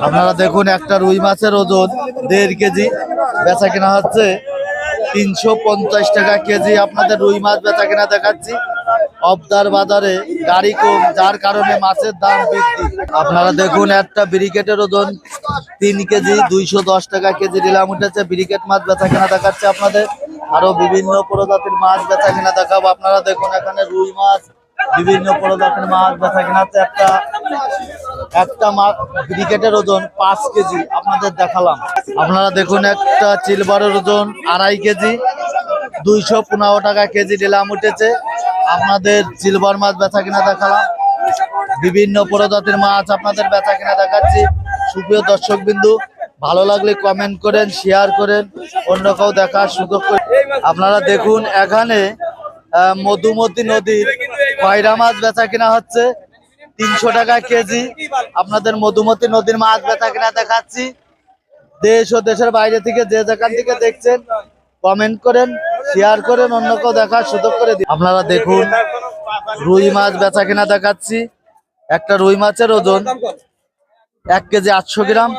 আপনারা দেখুন একটা রুই মাছের ওজন 1.5 কেজি, বেচা কেনা হচ্ছে 350 টাকা কেজি। আপনাদের রুই মাছ বেচা কেনা দেখাচ্ছি। অবদার বাজারে গাড়ি কম, যার কারণে মাছের দাম বৃদ্ধি। আপনারা দেখুন একটা ব্রিকেটের ওজন 3 কেজি, 210 টাকা কেজি নিলাম উঠেছে। ব্রিকেট মাছ বেচা কেনা দেখাচ্ছে আপনাদের। আরো বিভিন্ন প্রজাতির মাছ বেচা কেনা দেখাবো। আপনারা দেখুন এখানে রুই মাছ, বিভিন্ন প্রজাতির মাছ বেচা কেনা হচ্ছে। একটা মাছ ব্রিকেটের ওজন 5 কেজি আপনাদের দেখালাম। আপনারা দেখুন একটা সিলভারের ওজন 2.5 কেজি, 215 টাকা কেজি নিলাম উঠেছে। আপনাদের সিলভার মাছ বেচা কিনা দেখালাম। বিভিন্ন প্রজাতির মাছ আপনাদের বেচা কিনা দেখাচ্ছি। সুপ্রিয় দর্শক বিন্দু, ভালো লাগলে কমেন্ট করেন, শেয়ার করেন, অন্য কেউ দেখার সুযোগ করে। আপনারা দেখুন এখানে মধুমতি নদীর কয়রা মাছ বেচা কিনা হচ্ছে 300 টাকা কেজি। আপনাদের মধুমতি নদীর মাছ বেচা কিনা দেখাচ্ছি। দেশ ও দেশের বাইরে থেকে যে যেখান থেকে দেখছেন কমেন্ট করেন, শেয়ার করেন, অন্য কেউ দেখার সুযোগ করে দিন। আপনারা দেখুন রুই মাছ বেচা কিনা দেখাচ্ছি। একটা রুই মাছের ওজন 1 কেজি 800 গ্রাম।